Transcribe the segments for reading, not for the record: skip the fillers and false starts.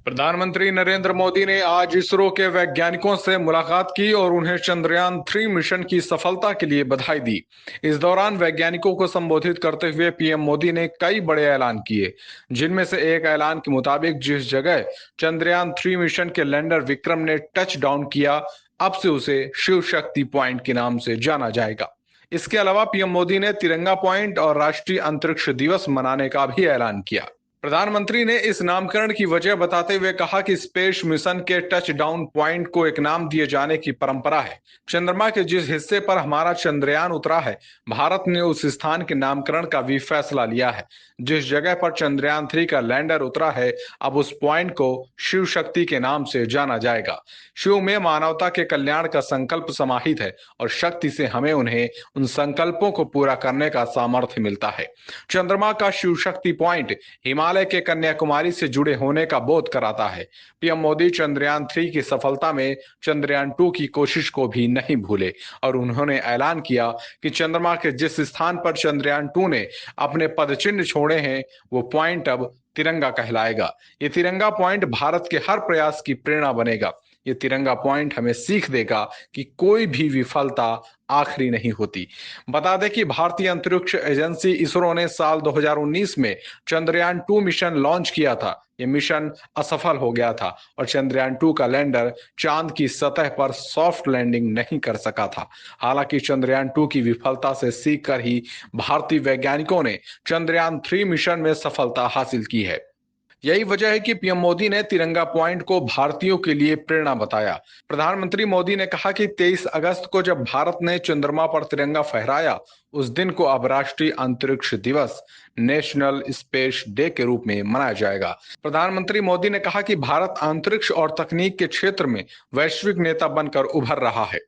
प्रधानमंत्री नरेंद्र मोदी ने आज इसरो के वैज्ञानिकों से मुलाकात की और उन्हें चंद्रयान-3 मिशन की सफलता के लिए बधाई दी। इस दौरान वैज्ञानिकों को संबोधित करते हुए पीएम मोदी ने कई बड़े ऐलान किए, जिनमें से एक ऐलान के मुताबिक जिस जगह चंद्रयान-3 मिशन के लैंडर विक्रम ने टच डाउन किया, अब से उसे शिव शक्ति पॉइंट के नाम से जाना जाएगा। इसके अलावा पीएम मोदी ने तिरंगा पॉइंट और राष्ट्रीय अंतरिक्ष दिवस मनाने का भी ऐलान किया। प्रधानमंत्री ने इस नामकरण की वजह बताते हुए कहा कि स्पेस मिशन के टच डाउन पॉइंट को एक नाम दिए जाने की परंपरा है। चंद्रमा के जिस हिस्से पर हमारा चंद्रयान उतरा है, भारत ने उस स्थान के नामकरण का भी फैसला लिया है। जिस जगह पर चंद्रयान-3 का लैंडर उतरा है, अब उस पॉइंट को शिव शक्ति के नाम से जाना जाएगा। शिव में मानवता के कल्याण का संकल्प समाहित है और शक्ति से हमें उन संकल्पों को पूरा करने का सामर्थ्य मिलता है। चंद्रमा का शिव शक्ति पॉइंट हिमालय के कन्याकुमारी से जुड़े होने का बोध कराता है। पीएम मोदी चंद्रयान-3 की सफलता में चंद्रयान-2 की कोशिश को भी नहीं भूले और उन्होंने ऐलान किया कि चंद्रमा के जिस स्थान पर चंद्रयान-2 ने अपने पदचिन्ह छोड़े हैं, वो पॉइंट अब तिरंगा कहलाएगा। ये तिरंगा पॉइंट भारत के हर प्रयास की प्रेरणा बनेगा। ये तिरंगा पॉइंट हमें सीख देगा कि कोई भी विफलता आखिरी नहीं होती। बता दें कि भारतीय अंतरिक्ष एजेंसी इसरो ने साल 2019 में चंद्रयान-2 मिशन लॉन्च किया था। ये मिशन असफल हो गया था और चंद्रयान-2 का लैंडर चांद की सतह पर सॉफ्ट लैंडिंग नहीं कर सका था। हालांकि चंद्रयान-2 की विफलता से सीख कर ही भारतीय वैज्ञानिकों ने चंद्रयान-3 मिशन में सफलता हासिल की है। यही वजह है कि पीएम मोदी ने तिरंगा पॉइंट को भारतीयों के लिए प्रेरणा बताया। प्रधानमंत्री मोदी ने कहा कि 23 अगस्त को जब भारत ने चंद्रमा पर तिरंगा फहराया, उस दिन को अब राष्ट्रीय अंतरिक्ष दिवस नेशनल स्पेस डे के रूप में मनाया जाएगा। प्रधानमंत्री मोदी ने कहा कि भारत अंतरिक्ष और तकनीक के क्षेत्र में वैश्विक नेता बनकर उभर रहा है।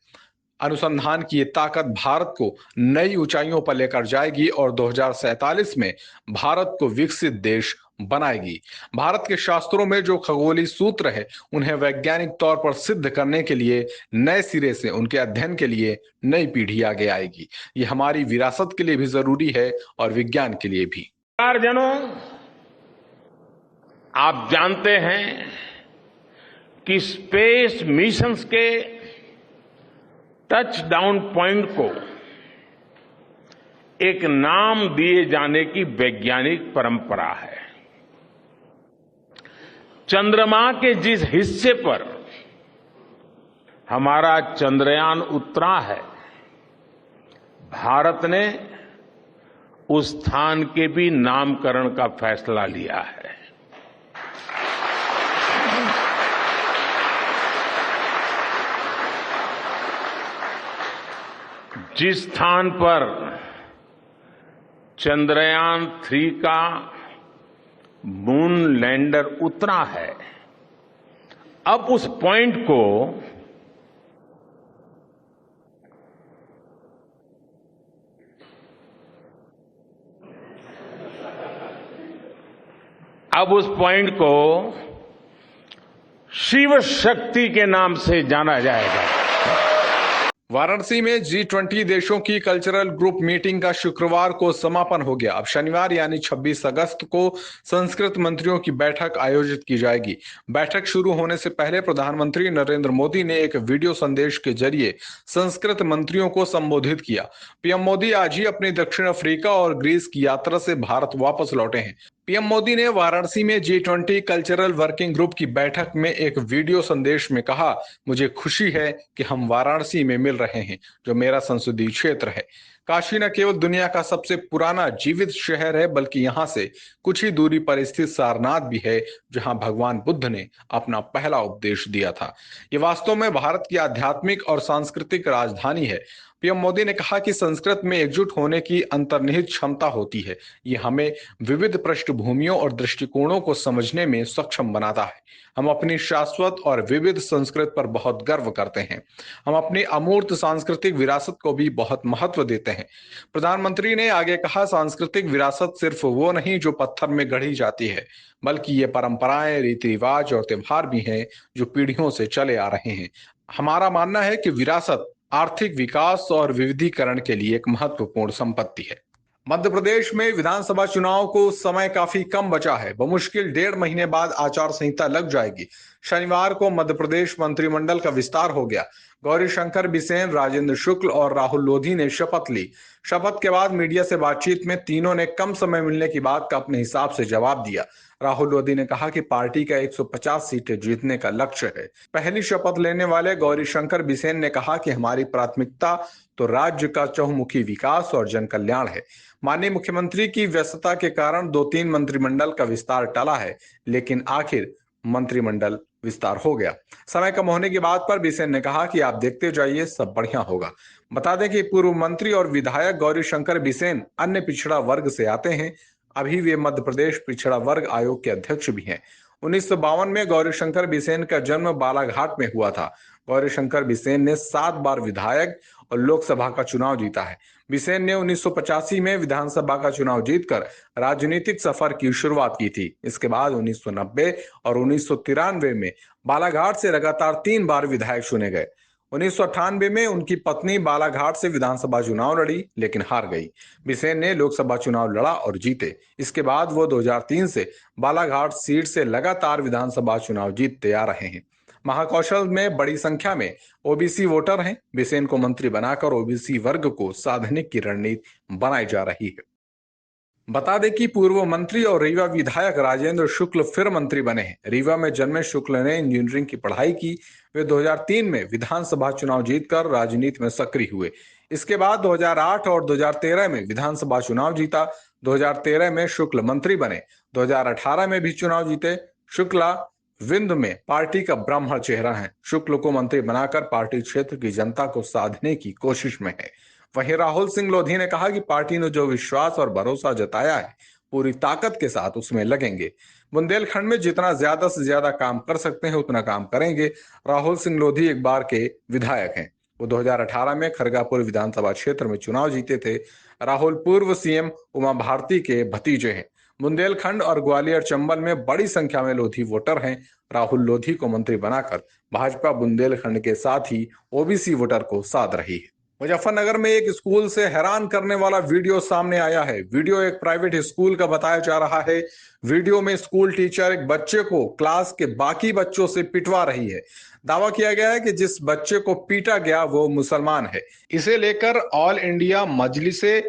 अनुसंधान की ये ताकत भारत को नई ऊंचाइयों पर लेकर जाएगी और 2047 में भारत को विकसित देश बनाएगी। भारत के शास्त्रों में जो खगोलीय सूत्र है, उन्हें वैज्ञानिक तौर पर सिद्ध करने के लिए नए सिरे से उनके अध्ययन के लिए नई पीढ़ी आगे आएगी। ये हमारी विरासत के लिए भी जरूरी है और विज्ञान के लिए भी। जनों, आप जानते हैं कि स्पेस मिशंस के टच डाउन पॉइंट को एक नाम दिए जाने की वैज्ञानिक परंपरा है। चंद्रमा के जिस हिस्से पर हमारा चंद्रयान उतरा है, भारत ने उस स्थान के भी नामकरण का फैसला लिया है। जिस स्थान पर चंद्रयान-3 का मून लैंडर उतरा है, अब उस पॉइंट को शिव शक्ति के नाम से जाना जाएगा। वाराणसी में G20 देशों की कल्चरल ग्रुप मीटिंग का शुक्रवार को समापन हो गया। अब शनिवार यानी 26 अगस्त को संस्कृत मंत्रियों की बैठक आयोजित की जाएगी। बैठक शुरू होने से पहले प्रधानमंत्री नरेंद्र मोदी ने एक वीडियो संदेश के जरिए संस्कृत मंत्रियों को संबोधित किया। पीएम मोदी आज ही अपनी दक्षिण अफ्रीका और ग्रीस की यात्रा से भारत वापस लौटे हैं। पीएम मोदी ने वाराणसी में G20 कल्चरल वर्किंग ग्रुप की बैठक में एक वीडियो संदेश में कहा, मुझे खुशी है कि हम वाराणसी में मिल रहे हैं, जो मेरा संसदीय क्षेत्र है। काशी न केवल दुनिया का सबसे पुराना जीवित शहर है, बल्कि यहाँ से कुछ ही दूरी पर स्थित सारनाथ भी है, जहाँ भगवान बुद्ध ने अपना पहला उपदेश दिया था। ये वास्तव में भारत की आध्यात्मिक और सांस्कृतिक राजधानी है। पीएम मोदी ने कहा कि संस्कृत में एकजुट होने की अंतर्निहित क्षमता होती है। ये हमें विविध पृष्ठभूमियों और दृष्टिकोणों को समझने में सक्षम बनाता है। हम अपनी शाश्वत और विविध संस्कृत पर बहुत गर्व करते हैं। हम अपनी अमूर्त सांस्कृतिक विरासत को भी बहुत महत्व देते हैं। प्रधानमंत्री ने आगे कहा, सांस्कृतिक विरासत सिर्फ वो नहीं जो पत्थर में गढ़ी जाती है, बल्कि ये परंपराएं, रीति रिवाज और त्योहार भी हैं जो पीढ़ियों से चले आ रहे हैं। हमारा मानना है कि विरासत आर्थिक विकास और विविधीकरण के लिए एक महत्वपूर्ण संपत्ति है। मध्य प्रदेश में विधानसभा चुनाव को समय काफी कम बचा है। बमुश्किल 1.5 महीने बाद आचार संहिता लग जाएगी। शनिवार को मध्य प्रदेश मंत्रिमंडल का विस्तार हो गया। गौरीशंकर बिसेन, राजेंद्र शुक्ल और राहुल लोधी ने शपथ ली। शपथ के बाद मीडिया से बातचीत में तीनों ने कम समय मिलने की बात का अपने हिसाब से जवाब दिया। राहुल लोधी ने कहा कि पार्टी का 150 सीटें जीतने का लक्ष्य है। पहली शपथ लेने वाले गौरीशंकर बिसेन ने कहा कि हमारी प्राथमिकता तो राज्य का चहुमुखी विकास और जन कल्याण है। माननीय मुख्यमंत्री की व्यस्तता के कारण 2-3 मंत्रिमंडल का विस्तार टला है, लेकिन आखिर मंत्रिमंडल विस्तार हो गया। समय कम होने की बात पर बिसेन ने कहा कि आप देखते जाइए, सब बढ़िया होगा। बता दें कि पूर्व मंत्री और विधायक गौरीशंकर बिसेन अन्य पिछड़ा वर्ग से आते हैं। अभी वे मध्य प्रदेश पिछड़ा वर्ग आयोग के अध्यक्ष भी हैं। 1952 में गौरीशंकर बिसेन का जन्म बालाघाट में हुआ था। गौरीशंकर बिसेन ने 7 बार विधायक और लोकसभा का चुनाव जीता है। बिसेन ने 1985 में विधानसभा का चुनाव जीतकर राजनीतिक सफर की शुरुआत की थी। इसके बाद 1990 और 1993 में बालाघाट से लगातार 3 बार विधायक चुने गए। 1998 में उनकी पत्नी बालाघाट से विधानसभा चुनाव लड़ी, लेकिन हार गई। बिसेन ने लोकसभा चुनाव लड़ा और जीते। इसके बाद वो 2003 से बालाघाट सीट से लगातार विधानसभा चुनाव जीतते आ रहे हैं। महाकौशल में बड़ी संख्या में ओबीसी वोटर हैं। बिसेन को मंत्री बनाकर ओबीसी वर्ग को साधने की रणनीति बनाई जा रही है। बता दें कि पूर्व मंत्री और रीवा विधायक राजेंद्र शुक्ल फिर मंत्री बने हैं। रीवा में जन्मे शुक्ल ने इंजीनियरिंग की पढ़ाई की। वे 2003 में विधानसभा चुनाव जीतकर राजनीति में सक्रिय हुए। इसके बाद 2008 और 2013 में विधानसभा चुनाव जीता। 2013 में शुक्ल मंत्री बने। 2018 में भी चुनाव जीते। शुक्ला विंध्य में पार्टी का ब्राह्मण चेहरा है। शुक्ल को मंत्री बनाकर पार्टी क्षेत्र की जनता को साधने की कोशिश में है। वहीं राहुल सिंह लोधी ने कहा कि पार्टी ने जो विश्वास और भरोसा जताया है, पूरी ताकत के साथ उसमें लगेंगे। बुंदेलखंड में जितना ज्यादा से ज्यादा काम कर सकते हैं उतना काम करेंगे। राहुल सिंह लोधी एक बार के विधायक हैं। वो 2018 में खरगापुर विधानसभा क्षेत्र में चुनाव जीते थे। राहुल पूर्व सीएम उमा भारती के भतीजे हैं। बुंदेलखंड और ग्वालियर चंबल में बड़ी संख्या में लोधी वोटर हैं। राहुल लोधी को मंत्री बनाकर भाजपा बुंदेलखंड के साथ ही ओबीसी वोटर को साध रही है। मुजफ्फरनगर में एक स्कूल से हैरान करने वाला वीडियो सामने आया है। वीडियो एक प्राइवेट स्कूल का बताया जा रहा है। वीडियो में स्कूल टीचर एक बच्चे को क्लास के बाकी बच्चों से पिटवा रही है। दावा किया गया है कि जिस बच्चे को पीटा गया वो मुसलमान है। इसे लेकर ऑल इंडिया मजलिसे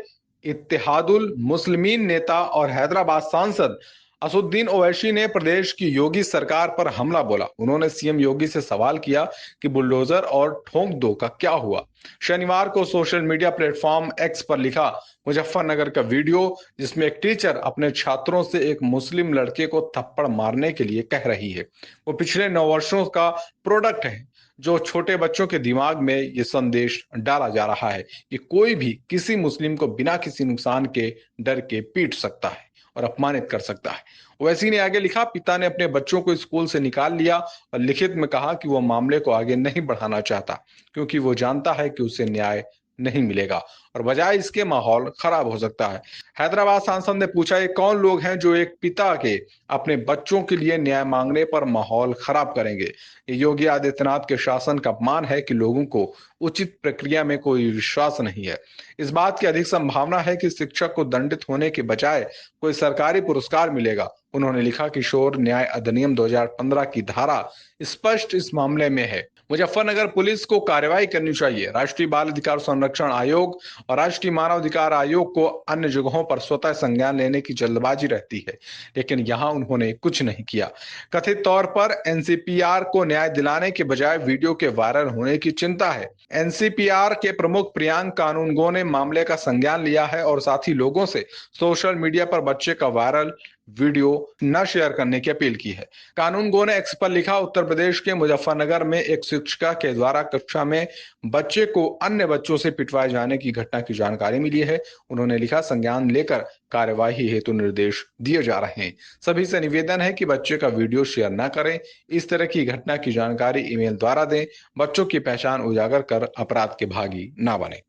इत्तेहादुल मुस्लिमीन नेता और हैदराबाद सांसद असुद्दीन ओवैसी ने प्रदेश की योगी सरकार पर हमला बोला। उन्होंने सीएम योगी से सवाल किया कि बुलडोजर और ठोक दो का क्या हुआ। शनिवार को सोशल मीडिया प्लेटफॉर्म एक्स पर लिखा मुजफ्फरनगर का वीडियो, जिसमें एक टीचर अपने छात्रों से एक मुस्लिम लड़के को थप्पड़ मारने के लिए कह रही है, वो पिछले 9 वर्षों का प्रोडक्ट है। जो छोटे बच्चों के दिमाग में ये संदेश डाला जा रहा है कि कोई भी किसी मुस्लिम को बिना किसी नुकसान के डर के पीट सकता है और अपमानित कर सकता है। ओवैसी ने आगे लिखा, पिता ने अपने बच्चों को स्कूल से निकाल लिया और लिखित में कहा कि वो मामले को आगे नहीं बढ़ाना चाहता, क्योंकि वो जानता है कि उसे न्याय नहीं मिलेगा और बजाय इसके माहौल खराब हो सकता है। हैदराबाद सांसद ने पूछा, ये कौन लोग हैं जो एक पिता के अपने बच्चों के लिए न्याय मांगने पर माहौल खराब करेंगे। ये योगी आदित्यनाथ के शासन का अपमान है कि लोगों को उचित प्रक्रिया में कोई विश्वास नहीं है। इस बात की अधिक संभावना है कि शिक्षक को दंडित होने के बजाय कोई सरकारी पुरस्कार मिलेगा। उन्होंने लिखा, किशोर न्याय अधिनियम 2015 की धारा स्पष्ट इस मामले में है। मुजफ्फरनगर पुलिस को कार्रवाई करनी चाहिए। राष्ट्रीय बाल अधिकार संरक्षण आयोग और राष्ट्रीय मानव अधिकार आयोग को अन्य जगहों पर स्वतः संज्ञान लेने की जल्दबाजी रहती है, लेकिन यहाँ उन्होंने कुछ नहीं किया। कथित तौर पर एनसीपीआर को न्याय दिलाने के बजाय वीडियो के वायरल होने की चिंता है। एनसीपीआर के प्रमुख प्रियांक कानूनगो ने मामले का संज्ञान लिया है और साथ ही लोगों से सोशल मीडिया पर बच्चे का वायरल वीडियो न शेयर करने की अपील की है। कानूनगो ने एक्स पर लिखा, उत्तर प्रदेश के मुजफ्फरनगर में एक शिक्षिका के द्वारा कक्षा में बच्चे को अन्य बच्चों से पिटवाए जाने की घटना की जानकारी मिली है। उन्होंने लिखा, संज्ञान लेकर कार्यवाही हेतु निर्देश दिए जा रहे हैं। सभी से निवेदन है कि बच्चे का वीडियो शेयर न करें। इस तरह की घटना की जानकारी ईमेल द्वारा दें। बच्चों की पहचान उजागर कर अपराध के भागी न बने।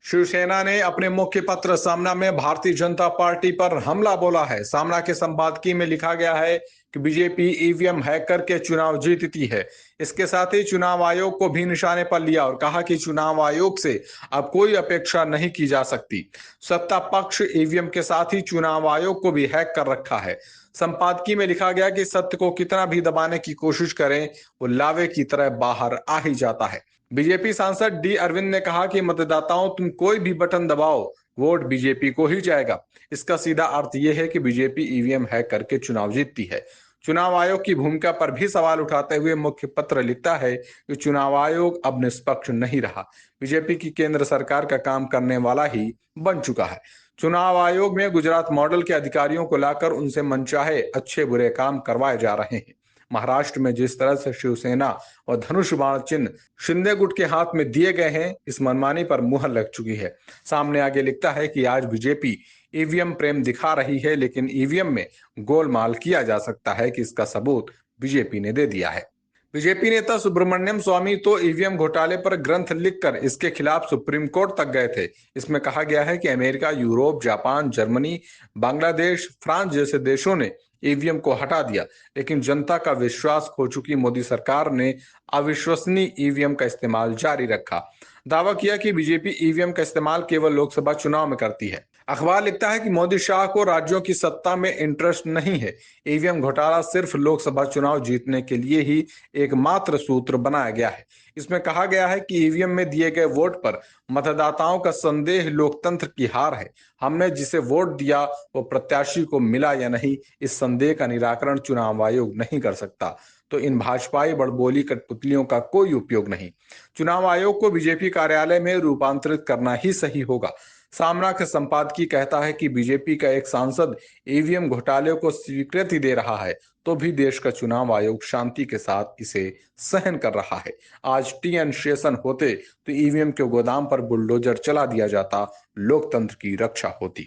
शिवसेना ने अपने मुख्य पत्र सामना में भारतीय जनता पार्टी पर हमला बोला है। सामना के संपादकीय में लिखा गया है कि बीजेपी ईवीएम हैक करके चुनाव जीतती है। इसके साथ ही चुनाव आयोग को भी निशाने पर लिया और कहा कि चुनाव आयोग से अब कोई अपेक्षा नहीं की जा सकती। सत्ता पक्ष ईवीएम के साथ ही चुनाव आयोग को भी हैक कर रखा है। संपादकीय में लिखा गया कि सत्य को कितना भी दबाने की कोशिश करें, वो लावे की तरह बाहर आ ही जाता है। बीजेपी सांसद डी अरविंद ने कहा कि मतदाताओं, तुम कोई भी बटन दबाओ, वोट बीजेपी को ही जाएगा। इसका सीधा अर्थ यह है कि बीजेपी ईवीएम हैक करके चुनाव जीतती है। चुनाव आयोग की भूमिका पर भी सवाल उठाते हुए मुख्य पत्र लिखता है कि चुनाव आयोग अब निष्पक्ष नहीं रहा, बीजेपी की केंद्र सरकार का काम करने वाला ही बन चुका है। चुनाव आयोग में गुजरात मॉडल के अधिकारियों को लाकर उनसे मनचाहे अच्छे बुरे काम करवाए जा रहे हैं। महाराष्ट्र में जिस तरह से शिवसेना और धनुष बाण चिन्ह शिंदे गुट के हाथ में दिए गए हैं, इस मनमानी पर मुहर लग चुकी है। सामने आगे लिखता है कि आज बीजेपी ईवीएम प्रेम दिखा रही है, लेकिन ईवीएम में गोलमाल किया जा सकता है कि इसका सबूत बीजेपी ने दे दिया है। बीजेपी नेता सुब्रमण्यम स्वामी तो ईवीएम घोटाले पर ग्रंथ लिखकर इसके खिलाफ सुप्रीम कोर्ट तक गए थे। इसमें कहा गया है कि America, Europe, Japan, Germany, Bangladesh, France जैसे देशों ने ईवीएम को हटा दिया, लेकिन जनता का विश्वास खो चुकी मोदी सरकार ने अविश्वसनीय ईवीएम का इस्तेमाल जारी रखा। दावा किया कि बीजेपी ईवीएम का इस्तेमाल केवल लोकसभा चुनाव में करती है। अखबार लिखता है कि मोदी शाह को राज्यों की सत्ता में इंटरेस्ट नहीं है। ईवीएम घोटाला सिर्फ लोकसभा चुनाव जीतने के लिए ही एकमात्र सूत्र बनाया गया है। इसमें कहा गया है कि ईवीएम में दिए गए वोट पर मतदाताओं का संदेह लोकतंत्र की हार है। हमने जिसे वोट दिया वो प्रत्याशी को मिला या नहीं, इस संदेह का निराकरण चुनाव आयोग नहीं कर सकता। तो इन भाजपाई बड़बोली कठपुतलियों का कोई उपयोग नहीं। चुनाव आयोग को बीजेपी कार्यालय में रूपांतरित करना ही सही होगा। सामना के संपादकीय कहता है कि बीजेपी का एक सांसद ईवीएम घोटाले को स्वीकृति दे रहा है, तो भी देश का चुनाव आयोग शांति के साथ इसे सहन कर रहा है। आज टीएन शेषन होते तो ईवीएम के गोदाम पर बुलडोजर चला दिया जाता, लोकतंत्र की रक्षा होती।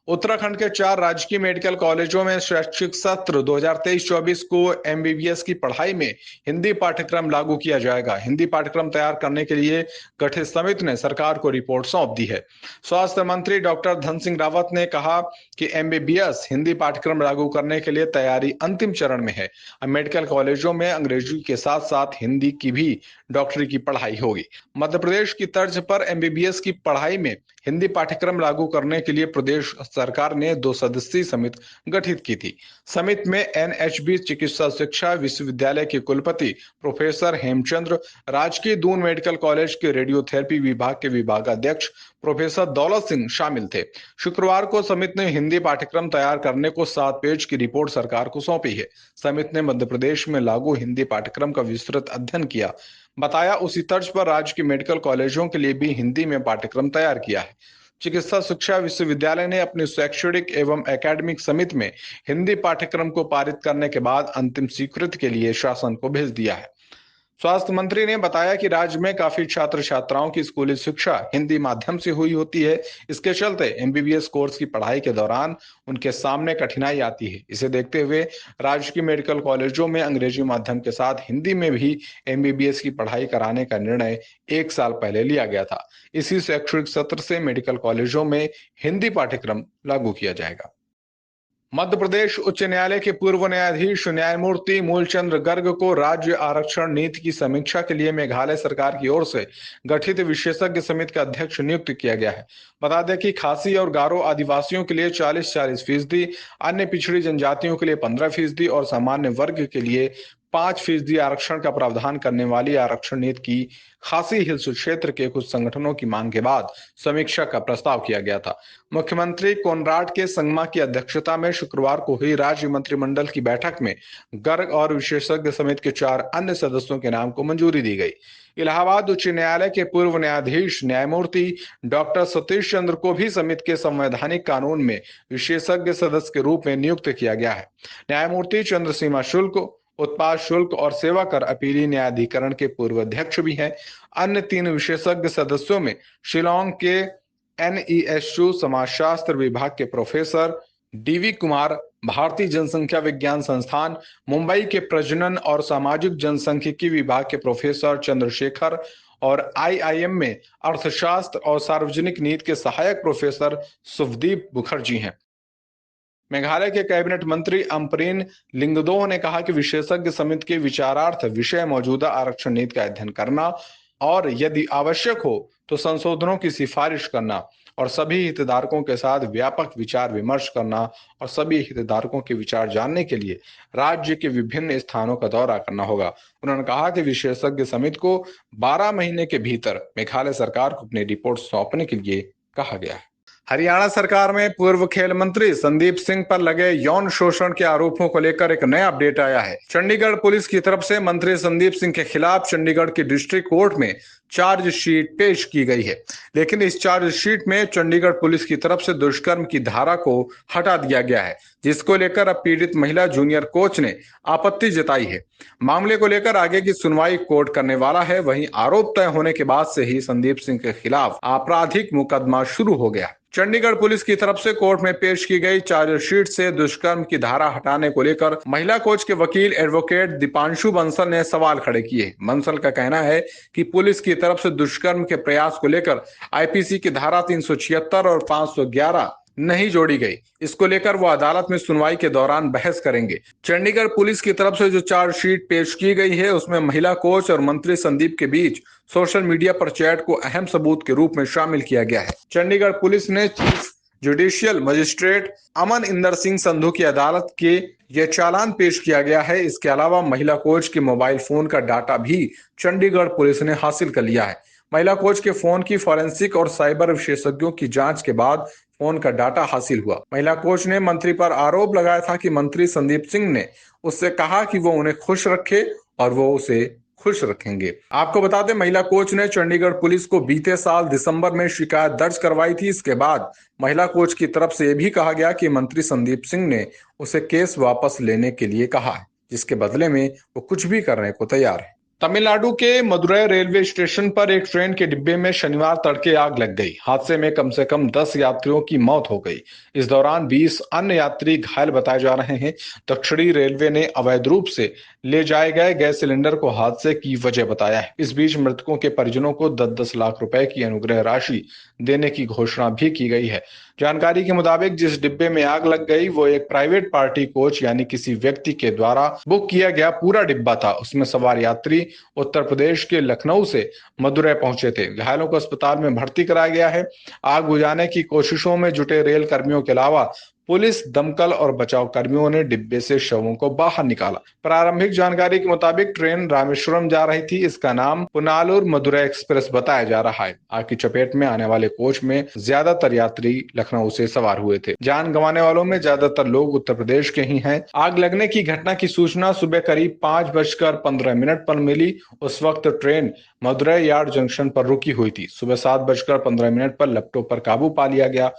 उत्तराखंड के 4 राजकीय मेडिकल कॉलेजों में शैक्षिक सत्र 2023-24 को एमबीबीएस की पढ़ाई में हिंदी पाठ्यक्रम लागू किया जाएगा। हिंदी पाठ्यक्रम तैयार करने के लिए गठित समिति ने सरकार को रिपोर्ट सौंप दी है। स्वास्थ्य मंत्री डॉक्टर धन सिंह रावत ने कहा कि एमबीबीएस हिंदी पाठ्यक्रम लागू करने के लिए तैयारी अंतिम चरण में है। अब मेडिकल कॉलेजों में अंग्रेजी के साथ साथ हिंदी की भी डॉक्टरी की पढ़ाई होगी। मध्य प्रदेश की तर्ज पर एमबीबीएस की पढ़ाई में हिंदी पाठ्यक्रम लागू करने के लिए प्रदेश सरकार ने 2 सदस्यीय समिति गठित की थी। समिति में एनएचबी चिकित्सा शिक्षा विश्वविद्यालय के कुलपति प्रोफेसर हेमचंद्र, राजकीय दून मेडिकल कॉलेज के रेडियोथेरेपी विभाग के विभागाध्यक्ष प्रोफेसर दौलत सिंह शामिल थे। शुक्रवार को समिति ने हिंदी पाठ्यक्रम तैयार करने को 7 पेज की रिपोर्ट सरकार को सौंपी है। समिति ने मध्य प्रदेश में लागू हिंदी पाठ्यक्रम का विस्तृत अध्ययन किया। बताया उसी तर्ज पर राज्य के मेडिकल कॉलेजों के लिए भी हिंदी में पाठ्यक्रम तैयार किया है। चिकित्सा शिक्षा विश्वविद्यालय ने अपनी शैक्षणिक एवं एकेडमिक समिति में हिंदी पाठ्यक्रम को पारित करने के बाद अंतिम स्वीकृति के लिए शासन को भेज दिया है। स्वास्थ्य मंत्री ने बताया कि राज्य में काफी छात्र छात्राओं की स्कूली शिक्षा हिंदी माध्यम से हुई होती है। इसके चलते एमबीबीएस कोर्स की पढ़ाई के दौरान उनके सामने कठिनाई आती है। इसे देखते हुए राज्य के मेडिकल कॉलेजों में अंग्रेजी माध्यम के साथ हिंदी में भी एमबीबीएस की पढ़ाई कराने का निर्णय 1 साल पहले लिया गया था। इसी शैक्षणिक सत्र से मेडिकल कॉलेजों में हिंदी पाठ्यक्रम लागू किया जाएगा। मध्य प्रदेश उच्च न्यायालय के पूर्व न्यायाधीश न्यायमूर्ति मूलचंद्र गर्ग को राज्य आरक्षण नीति की समीक्षा के लिए मेघालय सरकार की ओर से गठित विशेषज्ञ समिति का अध्यक्ष नियुक्त किया गया है। बता दें कि खासी और गारो आदिवासियों के लिए 40-40%, अन्य पिछड़ी जनजातियों के लिए 15% और सामान्य वर्ग के लिए 5% आरक्षण का प्रावधान करने वाली आरक्षण नीति की खासी हिल्स क्षेत्र के कुछ संगठनों की मांग के बाद समीक्षा का प्रस्ताव किया गया था। मुख्यमंत्री कोनराड के संगमा की अध्यक्षता में शुक्रवार को हुई राज्य मंत्रिमंडल की बैठक में गर्ग और विशेषज्ञ समिति के 4 अन्य सदस्यों के नाम को मंजूरी दी गई। इलाहाबाद उच्च न्यायालय के पूर्व न्यायाधीश न्यायमूर्ति डॉक्टर सतीश चंद्र को भी समिति के संवैधानिक कानून में विशेषज्ञ सदस्य के रूप में नियुक्त किया गया है। न्यायमूर्ति चंद्र सीमा शुल्क, उत्पाद शुल्क और सेवा कर अपीली न्यायाधिकरण के पूर्व अध्यक्ष भी हैं। अन्य 3 विशेषज्ञ सदस्यों में शिलांग के एनईएसयू समाजशास्त्र विभाग के प्रोफेसर डीवी कुमार, भारतीय जनसंख्या विज्ञान संस्थान मुंबई के प्रजनन और सामाजिक जनसांख्यिकी विभाग के प्रोफेसर चंद्रशेखर और आईआईएम में अर्थशास्त्र और सार्वजनिक नीति के सहायक प्रोफेसर सुखदीप मुखर्जी हैं। मेघालय के कैबिनेट मंत्री अम्परीन लिंगदोह ने कहा कि विशेषज्ञ समिति के विचारार्थ विषय मौजूदा आरक्षण नीति का अध्ययन करना और यदि आवश्यक हो तो संशोधनों की सिफारिश करना और सभी हितधारकों के साथ व्यापक विचार विमर्श करना और सभी हितधारकों के विचार जानने के लिए राज्य के विभिन्न स्थानों का दौरा करना होगा। उन्होंने कहा कि विशेषज्ञ समिति को 12 महीने के भीतर मेघालय सरकार को अपनी रिपोर्ट सौंपने के लिए कहा गया है। हरियाणा सरकार में पूर्व खेल मंत्री संदीप सिंह पर लगे यौन शोषण के आरोपों को लेकर एक नया अपडेट आया है। चंडीगढ़ पुलिस की तरफ से मंत्री संदीप सिंह के खिलाफ चंडीगढ़ की डिस्ट्रिक्ट कोर्ट में चार्जशीट पेश की गई है, लेकिन इस चार्जशीट में चंडीगढ़ पुलिस की तरफ से दुष्कर्म की धारा को हटा दिया गया है, जिसको लेकर अब पीड़ित महिला जूनियर कोच ने आपत्ति जताई है। मामले को लेकर आगे की सुनवाई कोर्ट करने वाला है। वहीं आरोप तय होने के बाद से ही संदीप सिंह के खिलाफ आपराधिक मुकदमा शुरू हो गया। चंडीगढ़ पुलिस की तरफ से कोर्ट में पेश की गई चार्जशीट से दुष्कर्म की धारा हटाने को लेकर महिला कोच के वकील एडवोकेट दीपांशु बंसल ने सवाल खड़े किए। बंसल का कहना है कि पुलिस की तरफ से दुष्कर्म के प्रयास को लेकर आईपीसी की धारा 376 और 511 नहीं जोड़ी गई। इसको लेकर वो अदालत में सुनवाई के दौरान बहस करेंगे। चंडीगढ़ पुलिस की तरफ से जो चार्जशीट पेश की गई है उसमें महिला कोच और मंत्री संदीप के बीच सोशल मीडिया पर चैट को अहम सबूत के रूप में शामिल किया गया है। चंडीगढ़ पुलिस ने चीफ जुडिशियल मजिस्ट्रेट अमन इंदर सिंह संधू की अदालत के यह चालान पेश किया गया है। इसके अलावा महिला कोच के मोबाइल फोन का डाटा भी चंडीगढ़ पुलिस ने हासिल कर लिया है। महिला कोच के फोन की फॉरेंसिक और साइबर विशेषज्ञों की जांच के बाद फोन का डाटा हासिल हुआ। महिला कोच ने मंत्री पर आरोप लगाया था कि मंत्री संदीप सिंह ने उससे कहा कि वो उन्हें खुश रखे और वो उसे खुश रखेंगे। आपको बता दें, महिला कोच ने चंडीगढ़ पुलिस को बीते साल दिसंबर में शिकायत दर्ज करवाई थी। इसके बाद महिला कोच की तरफ से यह भी कहा गया कि मंत्री संदीप सिंह ने उसे केस वापस लेने के लिए कहा है, जिसके बदले में वो कुछ भी करने को तैयार है। तमिलनाडु के मदुरै रेलवे स्टेशन पर एक ट्रेन के डिब्बे में शनिवार तड़के आग लग गई। हादसे में कम से कम 10 यात्रियों की मौत हो गई। इस दौरान 20 अन्य यात्री घायल बताए जा रहे हैं। दक्षिणी रेलवे ने अवैध रूप से ले जाए गए गैस सिलेंडर को हादसे की वजह बताया है। इस बीच मृतकों के परिजनों को 10-10 लाख रुपए की अनुग्रह राशि देने की घोषणा भी की गई है। जानकारी के मुताबिक जिस डिब्बे में आग लग गई वो एक प्राइवेट पार्टी कोच यानी किसी व्यक्ति के द्वारा बुक किया गया पूरा डिब्बा था। उसमें सवार यात्री उत्तर प्रदेश के लखनऊ से मदुरै पहुंचे थे। घायलों को अस्पताल में भर्ती कराया गया है। आग बुझाने की कोशिशों में जुटे रेल कर्मियों के अलावा पुलिस, दमकल और बचाव कर्मियों ने डिब्बे से शवों को बाहर निकाला। प्रारंभिक जानकारी के मुताबिक ट्रेन रामेश्वरम जा रही थी। इसका नाम पुनालुर मदुरै एक्सप्रेस बताया जा रहा है। आग की चपेट में आने वाले कोच में ज्यादातर यात्री लखनऊ से सवार हुए थे। जान गंवाने वालों में ज्यादातर लोग उत्तर प्रदेश के ही हैं। आग लगने की घटना की सूचना सुबह करीब 5:15 पर मिली। उस वक्त ट्रेन मदुरै यार्ड जंक्शन पर रुकी हुई थी। सुबह 7:15 पर लैपटॉप पर काबू पा लिया गया।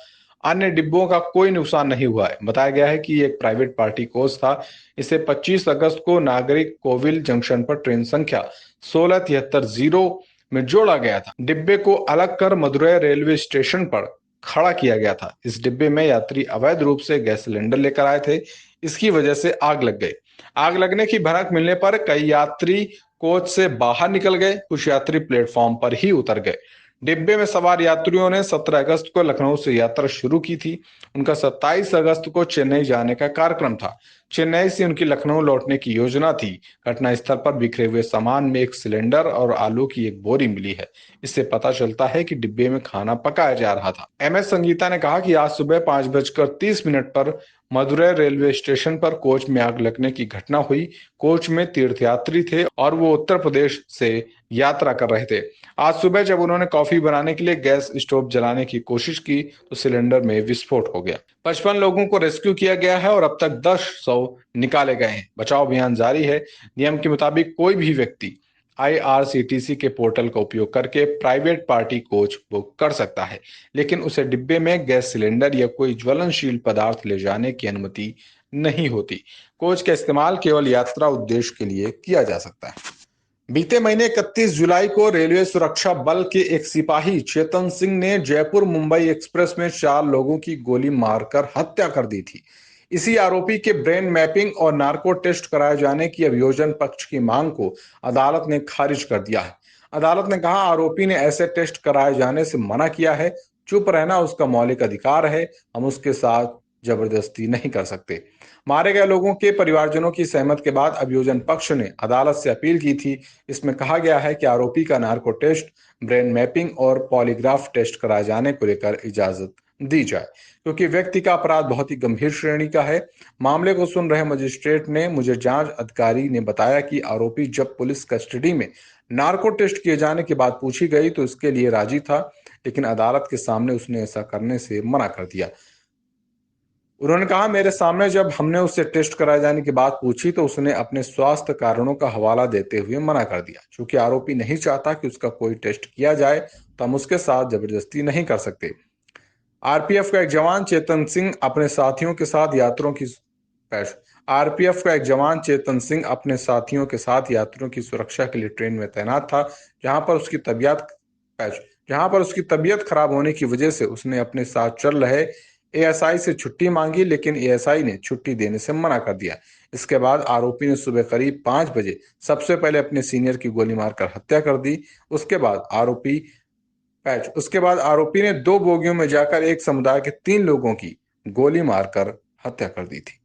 अन्य डिब्बों का कोई नुकसान नहीं हुआ है। बताया गया है कि एक प्राइवेट पार्टी कोच था। इसे 25 अगस्त को नागरिक कोविल जंक्शन पर ट्रेन संख्या 16330 में जोड़ा गया था। डिब्बे को अलग कर मदुरै रेलवे स्टेशन पर खड़ा किया गया था। इस डिब्बे में यात्री अवैध रूप से गैस सिलेंडर लेकर आए थे। इसकी वजह से आग लग गई। आग लगने की भनक मिलने पर कई यात्री कोच से बाहर निकल गए। कुछ यात्री प्लेटफॉर्म पर ही उतर गए। डिब्बे में सवार यात्रियों ने 17 अगस्त को लखनऊ से यात्रा शुरू की थी। उनका 27 अगस्त को चेन्नई जाने का कार्यक्रम था। चेन्नई से उनकी लखनऊ लौटने की योजना थी। घटनास्थल पर बिखरे हुए सामान में एक सिलेंडर और आलू की एक बोरी मिली है। इससे पता चलता है कि डिब्बे में खाना पकाया जा रहा था। एमएस संगीता ने कहा कि आज सुबह 5:30 पर मदुरै रेलवे स्टेशन पर कोच में आग लगने की घटना हुई। कोच में तीर्थयात्री थे और वो उत्तर प्रदेश से यात्रा कर रहे थे। आज सुबह जब उन्होंने कॉफी बनाने के लिए गैस स्टोव जलाने की कोशिश की तो सिलेंडर में विस्फोट हो गया। 55 लोगों को रेस्क्यू किया गया है और अब तक 10 शव निकाले गए हैं। बचाव अभियान जारी है। नियम के मुताबिक कोई भी व्यक्ति IRCTC के पोर्टल का उपयोग करके प्राइवेट पार्टी कोच बुक कर सकता है, लेकिन उसे डिब्बे में गैस सिलेंडर या कोई ज्वलनशील पदार्थ ले जाने की अनुमति नहीं होती। कोच का इस्तेमाल केवल यात्रा उद्देश्य के लिए किया जा सकता है। बीते महीने 31 जुलाई को रेलवे सुरक्षा बल के एक सिपाही चेतन सिंह ने जयपुर मुंबई एक्सप्रेस में 4 लोगों की गोली मारकर हत्या कर दी थी। इसी आरोपी के ब्रेन मैपिंग और नार्को टेस्ट कराए जाने की अभियोजन पक्ष की मांग को अदालत ने खारिज कर दिया है। अदालत ने कहा, आरोपी ने ऐसे टेस्ट कराए जाने से मना किया है। चुप रहना उसका मौलिक अधिकार है, हम उसके साथ जबरदस्ती नहीं कर सकते। मारे गए लोगों के परिवारजनों की सहमति के बाद अभियोजन पक्ष ने अदालत से अपील की थी। इसमें कहा गया है कि आरोपी का नार्को टेस्ट, ब्रेन मैपिंग और पॉलीग्राफ टेस्ट कराए जाने को लेकर इजाजत दी जाए, क्योंकि व्यक्ति का अपराध बहुत ही गंभीर श्रेणी का है। मामले को सुन रहे मजिस्ट्रेट ने मुझे जांच अधिकारी ने बताया कि आरोपी जब पुलिस कस्टडी में नार्को टेस्ट किए जाने की बात पूछी गई तो इसके लिए राजी था, लेकिन अदालत के सामने उसने ऐसा करने से मना कर दिया। उन्होंने कहा, मेरे सामने जब हमने उससे टेस्ट कराए जाने की बात पूछी तो उसने अपने स्वास्थ्य कारणों का हवाला देते हुए मना कर दिया। चूंकि आरोपी नहीं चाहता कि उसका कोई टेस्ट किया जाए तो हम उसके साथ जबरदस्ती नहीं कर सकते। आरपीएफ का एक जवान चेतन सिंह अपने साथियों के साथ यात्रियों की आरपीएफ का एक जवान चेतन सिंह अपने साथियों के साथ यात्रियों की सुरक्षा के लिए ट्रेन में तैनात था, जहां पर उसकी तबीयत खराब होने की वजह से उसने अपने साथ चल रहे एएसआई से छुट्टी मांगी, लेकिन एएसआई ने छुट्टी देने से मना कर दिया। इसके बाद आरोपी ने सुबह करीब 5 बजे सबसे पहले अपने सीनियर की गोली मारकर हत्या कर दी। उसके बाद आरोपी ने 2 बोगियों में जाकर एक समुदाय के 3 लोगों की गोली मारकर हत्या कर दी थी।